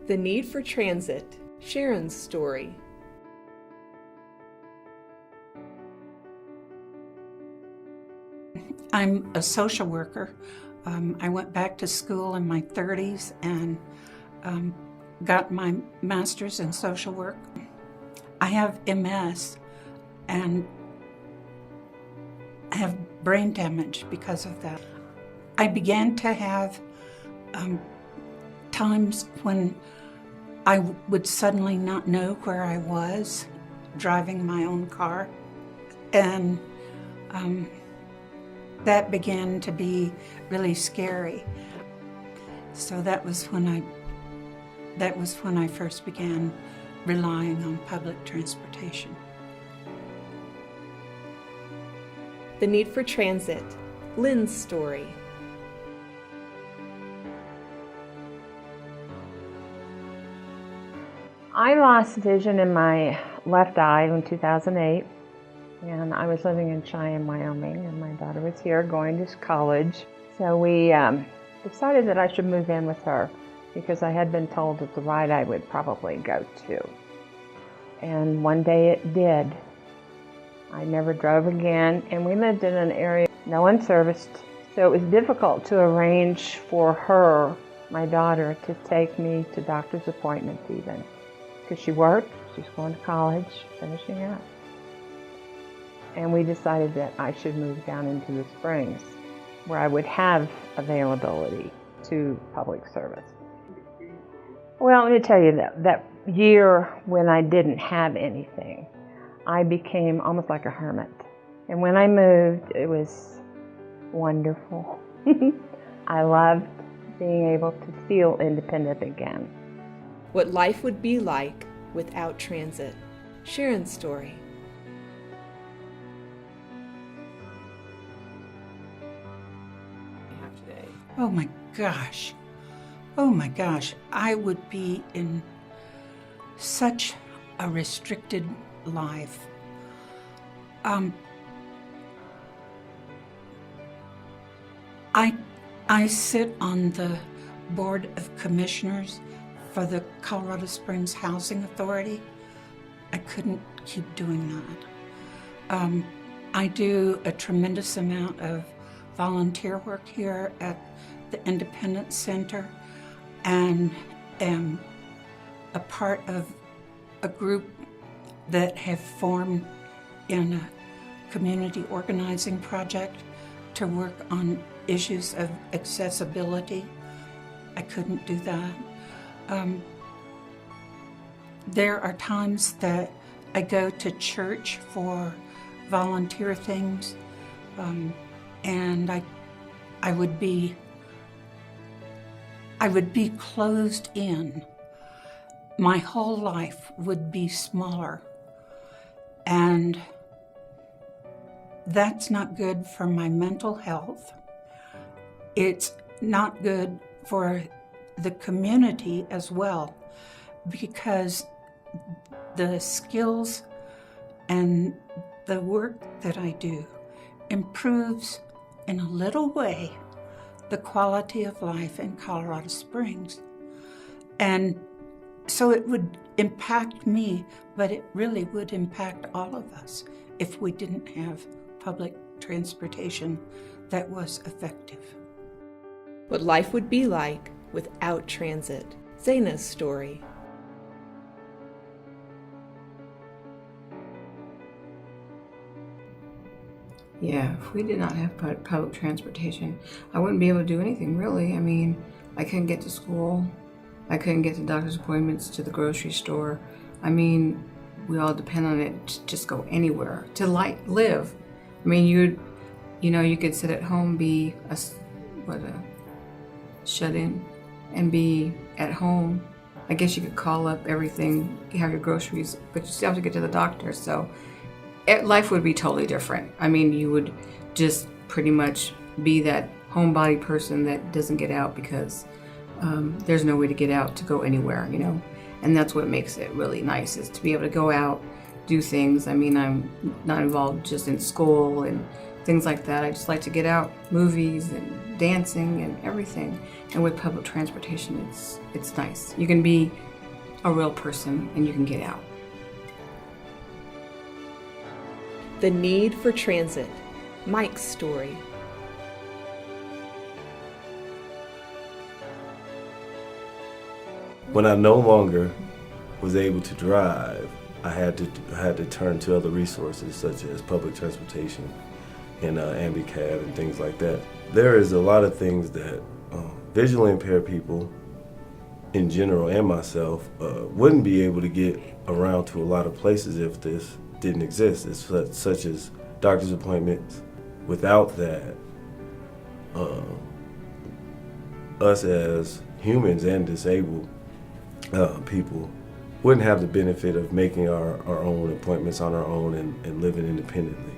The need for transit. Sharon's story. I'm a social worker. I went back to school in my 30s and got my master's in social work. I have MS and have brain damage because of that. I began to have times when I would suddenly not know where I was driving my own car, and that began to be really scary. So that was when I first began relying on public transportation. The need for transit. Linds' story. I lost vision in my left eye in 2008, and I was living in Cheyenne, Wyoming, and my daughter was here going to college. So we decided that I should move in with her because I had been told that the right eye would probably go too. And one day it did. I never drove again, and we lived in an area no one serviced, so it was difficult to arrange for her, my daughter, to take me to doctor's appointments even. Because she worked, she was going to college, finishing up. And we decided that I should move down into the Springs, where I would have availability to public service. Well, let me tell you that year when I didn't have anything, I became almost like a hermit. And when I moved, it was wonderful. I loved being able to feel independent again. What life would be like without transit. Sharon's story. Oh my gosh. Oh my gosh. I would be in such a restricted life. I sit on the Board of Commissioners for the Colorado Springs Housing Authority. I couldn't keep doing that. I do a tremendous amount of volunteer work here at the Independence Center and am a part of a group that have formed in a community organizing project to work on issues of accessibility. I couldn't do that. There are times that I go to church for volunteer things, and I would be closed in. My whole life would be smaller, and that's not good for my mental health. It's not good for the community as well, because the skills and the work that I do improves in a little way the quality of life in Colorado Springs. And so it would impact me, but it really would impact all of us if we didn't have public transportation that was effective. What life would be like without transit. Zaina's story. Yeah, if we did not have public transportation, I wouldn't be able to do anything really. I mean, I couldn't get to school. I couldn't get to doctor's appointments, to the grocery store. I mean, we all depend on it to just go anywhere, to live. I mean, you could sit at home, be a shut-in, and be at home. I guess you could call up everything, have your groceries, but you still have to get to the doctor. So life would be totally different. I mean, you would just pretty much be that homebody person that doesn't get out because there's no way to get out to go anywhere, And that's what makes it really nice, is to be able to go out, do things. I mean, I'm not involved just in school and things like that. I just like to get out, movies and dancing and everything. And with public transportation, it's nice. You can be a real person and you can get out. The need for transit. Mike's story. When I no longer was able to drive, I had to turn to other resources such as public transportation and ambicab and things like that. There is a lot of things that visually impaired people in general and myself wouldn't be able to get around to a lot of places if this didn't exist. It's such as doctor's appointments. Without that, us as humans and disabled people wouldn't have the benefit of making our own appointments on our own and living independently.